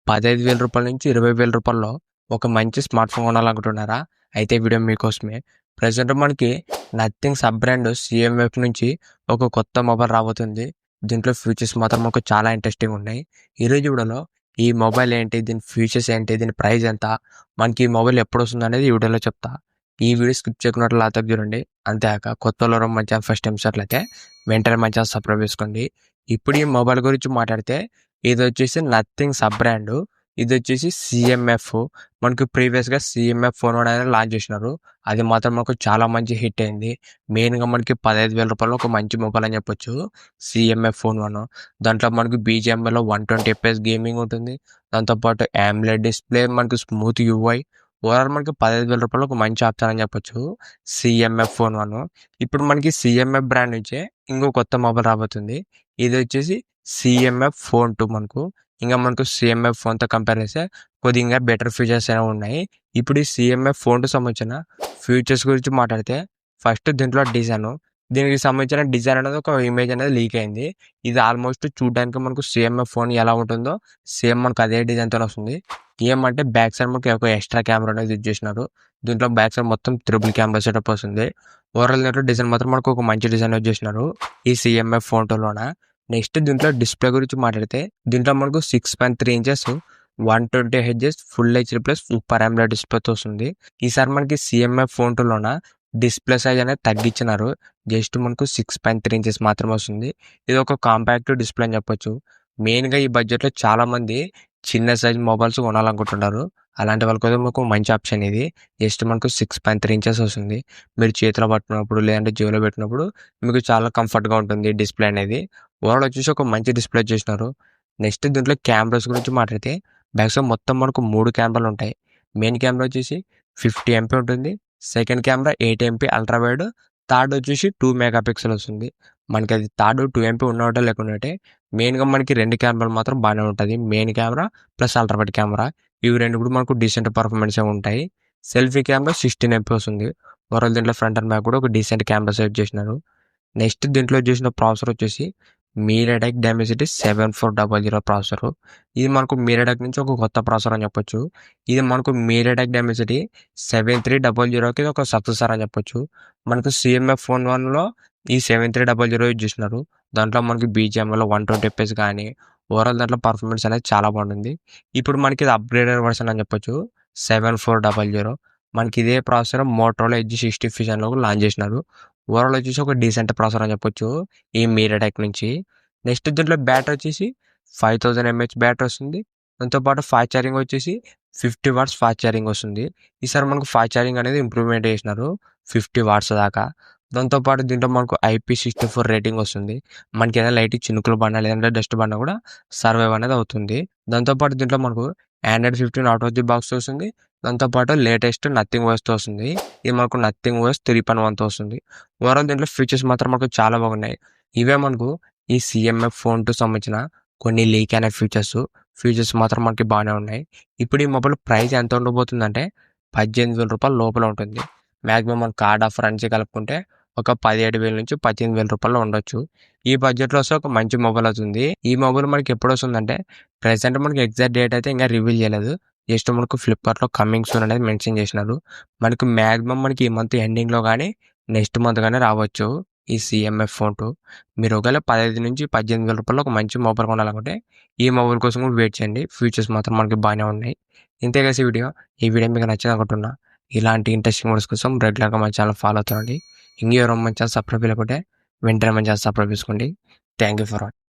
రూ. 15,000 నుంచి రూ. 20,000లో ఒక మంచి స్మార్ట్ ఫోన్ కొనాలనుకుంటున్నారా? అయితే వీడియో మీకోసమే. ప్రెజెంట్ మనకి నథింగ్ సబ్ బ్రాండ్ సీఎంఎఫ్ నుంచి ఒక కొత్త మొబైల్ రాబోతుంది. దీంట్లో ఫీచర్స్ మాత్రం మనకు చాలా ఇంట్రెస్టింగ్ ఉన్నాయి. ఈరోజు వీడియోలో ఈ మొబైల్ ఏంటి, దీని ఫీచర్స్ ఏంటి, దీని ప్రైస్ ఎంత, మనకి ఈ మొబైల్ ఎప్పుడు వస్తుంది అనేది ఈ వీడియోలో చెప్తా. ఈ వీడియో స్కిప్ చేయకున్నట్లు లాతకు చూడండి. అంతేకాక కొత్తలో మంచిగా ఫస్ట్ టైం అయితే వెంటనే మంచిగా సబ్స్క్రైబ్ చేసుకోండి. ఇప్పుడు ఈ మొబైల్ గురించి మాట్లాడితే ఇది వచ్చేసి నథింగ్ సబ్ బ్రాండ్. ఇది వచ్చేసి సిఎంఎఫ్. మనకు ప్రీవియస్గా సిఎంఎఫ్ ఫోన్ అనేది లాంచ్ చేసినారు. అది మాత్రం మనకు చాలా మంచి హిట్ అయింది. మెయిన్గా మనకి 15,000 ఒక మంచి మొబైల్ అని చెప్పొచ్చు సిఎంఎఫ్ ఫోన్ 1. దాంట్లో మనకు బీజిఎంఐలో 120 FPS గేమింగ్ ఉంటుంది. దాంతోపాటు AMOLED డిస్ప్లే, మనకు స్మూత్ యూఐ. ఓవరాల్ మనకి 15,000 ఒక మంచి ఆప్షన్ అని చెప్పొచ్చు సిఎంఎఫ్ ఫోన్ 1. ఇప్పుడు మనకి సిఎంఎఫ్ బ్రాండ్ నుంచే ఇంకో కొత్త మొబైల్ రాబోతుంది. ఇది వచ్చేసి సిఎంఎఫ్ ఫోన్ 2. మనకు సిఎంఎఫ్ ఫోన్తో కంపేర్ చేస్తే కొద్దిగా బెటర్ ఫీచర్స్ అనేవి ఉన్నాయి. ఇప్పుడు ఈ సిఎంఎఫ్ ఫోన్ 2 సంబంధించిన ఫీచర్స్ గురించి మాట్లాడితే ఫస్ట్ దీంట్లో డిజైన్. దీనికి సంబంధించిన డిజైన్ అనేది ఒక ఇమేజ్ అనేది లీక్ అయింది. ఇది ఆల్మోస్ట్ చూడడానికి మనకు సిఎంఎఫ్ ఫోన్ ఎలా ఉంటుందో సేమ్ మనకు అదే డిజైన్తో వస్తుంది. ఏమంటే బ్యాక్ సైడ్ మనకి ఒక ఎక్స్ట్రా కెమెరా అనేది యూజ్ చేసినారు. దీంట్లో బ్యాక్ సైడ్ మొత్తం త్రిబుల్ కెమెరా సెటప్ వస్తుంది. ఓవరాల్ దీంట్లో డిజైన్ మాత్రం మనకు ఒక మంచి డిజైన్ యూజ్ చేసినారు ఈ సిఎంఎఫ్ ఫోన్ 2లోన. నెక్స్ట్ దీంట్లో డిస్ప్లే గురించి మాట్లాడితే దీంట్లో మనకు 6.3 inches 120 Hz full HD plus super AMOLED డిస్ప్లేతో వస్తుంది. ఈసారి మనకి సిఎంఎఫ్ ఫోన్ 2లోన డిస్ప్లే సైజ్ అనేది తగ్గించినారు. జస్ట్ మనకు 6.3 ఇంచెస్ మాత్రమే వస్తుంది. ఇది ఒక కాంపాక్ట్ డిస్ప్లే అని చెప్పొచ్చు. మెయిన్గా ఈ బడ్జెట్లో చాలామంది చిన్న సైజ్ మొబైల్స్ కొనాలనుకుంటున్నారు. అలాంటి వాళ్ళకి మనకు మంచి ఆప్షన్ ఇది. జస్ట్ మనకు 6.3 ఇంచెస్ వస్తుంది. మీరు చేతిలో పట్టినప్పుడు లేదంటే జేబులో పెట్టినప్పుడు మీకు చాలా కంఫర్ట్గా ఉంటుంది డిస్ప్లే అనేది. ఓవరాల్ వచ్చేసి ఒక మంచి డిస్ప్లే చేసినారు. నెక్స్ట్ దీంట్లో కెమెరాస్ గురించి మాట్లాడితే బ్యాక్ సైడ్ మొత్తం మనకు 3 కెమెరాలు ఉంటాయి. మెయిన్ కెమెరా వచ్చేసి 50 MP ఉంటుంది. Second camera 8 MP ultra wide. Third వచ్చేసి 2 మెగాపిక్సెల్ వస్తుంది. మనకి అది థర్డ్ 2 MP ఉన్నట్టే లేకుంటే మెయిన్గా మనకి 2 కెమెరాలు మాత్రం బాగానే ఉంటుంది. Main camera plus ultra wide camera, ఇవి రెండు కూడా మనకు డీసెంట్ పర్ఫార్మెన్స్ ఉంటాయి. సెల్ఫీ కెమెరా 16 MP వస్తుంది. ఓవరాల్ దీంట్లో ఫ్రంట్ అండ్ బ్యాక్ కూడా ఒక డీసెంట్ కెమెరా సెట్ చేసినారు. నెక్స్ట్ దీంట్లో చేసిన ప్రాసెసర్ వచ్చేసి మీడియాటెక్ డైమెన్సిటీ 7400 ప్రాసెసర్. ఇది మనకు మీడియాటెక్ నుంచి ఒక కొత్త ప్రాసెసర్ అని చెప్పొచ్చు. ఇది మనకు మీడియాటెక్ డైమెన్సిటీ 7300కి ఒక సక్సెసర్ అని చెప్పొచ్చు. మనకు సిఎంఎఫ్ ఫోన్ 1లో ఈ 7300 యూజ్ చేసినారు. దాంట్లో మనకి బీజిఎంఐలో 120 FPS కానీ ఓవరాల్ దాంట్లో పర్ఫార్మెన్స్ అనేది చాలా బాగుంటుంది. ఇప్పుడు మనకి ఇది అప్గ్రేడెడ్ వర్షన్ అని చెప్పొచ్చు 7400. మనకి ఇదే ప్రాసెసర్ మోటరోలా ఎడ్జ్ 60 ఫ్యూజన్లో లాంచ్ చేసినారు. ఓవరాల్ వచ్చేసి ఒక డీసెంట్ ప్రాసెసర్ అని చెప్పొచ్చు ఈ మీడియాటెక్ నుంచి. నెక్స్ట్ దీంట్లో బ్యాటరీ వచ్చేసి 5000 mAh బ్యాటరీ వస్తుంది. దాంతోపాటు ఫాస్ట్ ఛార్జింగ్ వచ్చేసి 50 watts ఫాస్ట్ ఛార్జింగ్ వస్తుంది. ఈసారి మనకు ఫాస్ట్ ఛార్జింగ్ అనేది ఇంప్రూవ్మెంట్ చేసినారు 50 watts దాకా. దాంతోపాటు దీంట్లో మనకు IP64 రేటింగ్ వస్తుంది. మనకి ఏదైనా లైట్ చినుకులు పడినా లేదంటే డస్ట్ పడినా కూడా సర్వైవ్ అనేది అవుతుంది. దాంతోపాటు దీంట్లో మనకు Android 15 out of the box వస్తుంది. దాంతోపాటు లేటెస్ట్ నథింగ్ OSతో వస్తుంది. ఇది మనకు నథింగ్ OS 3.1తో వస్తుంది. ఓవరాల్ దీంట్లో ఫీచర్స్ మాత్రం మనకు చాలా బాగున్నాయి. ఇవే మనకు ఈ సిఎంఎఫ్ ఫోన్ 2 సంబంధించిన కొన్ని లీక్ అయిన ఫీచర్స్ మాత్రం మనకి బాగానే ఉన్నాయి. ఇప్పుడు ఈ మొబైల్ ప్రైస్ ఎంత ఉండబోతుందంటే 18,000 లోపల ఉంటుంది. మ్యాక్సిమం మన కార్డ్ ఆఫర్ నుంచి కలుపుకుంటే ఒక 17,000 నుంచి 18,000 ఉండొచ్చు. ఈ బడ్జెట్లో వస్తే ఒక మంచి మొబైల్ అవుతుంది. ఈ మొబైల్ మనకి ఎప్పుడు వస్తుందంటే ప్రెసెంట్ మనకి ఎగ్జాక్ట్ డేట్ అయితే ఇంకా రివీల్ చేయలేదు. జస్ట్ మనకు ఫ్లిప్కార్ట్లో కమింగ్ సూన్ అనేది మెన్షన్ చేసినారు. మనకు మ్యాక్సిమం మనకి ఈ మంత్ ఎండింగ్లో కానీ నెక్స్ట్ మంత్ కానీ రావచ్చు ఈ సిఎంఎఫ్ ఫోన్ 2. మీరు ఒకవేళ 15,000 నుంచి 18,000 ఒక మంచి మొబైల్ కొనాలనుకుంటే ఈ మొబైల్ కోసం కూడా వెయిట్ చేయండి. ఫీచర్స్ మాత్రం మనకి బాగానే ఉన్నాయి. ఇంతే కలిసి ఈ వీడియో మీకు నచ్చింది అనుకుంటున్నా. ఇలాంటి ఇంట్రెస్టింగ్ వీడియోస్ కోసం రెగ్యులర్గా మన ఛానల్ ఫాలో అవుతుండండి. ఇంకెవరో మన ఛానల్ సబ్స్క్రైబ్ లేకుంటే వెంటనే మన ఛానల్ సబ్స్క్రైబ్ చేసుకోండి. Thank you for watching.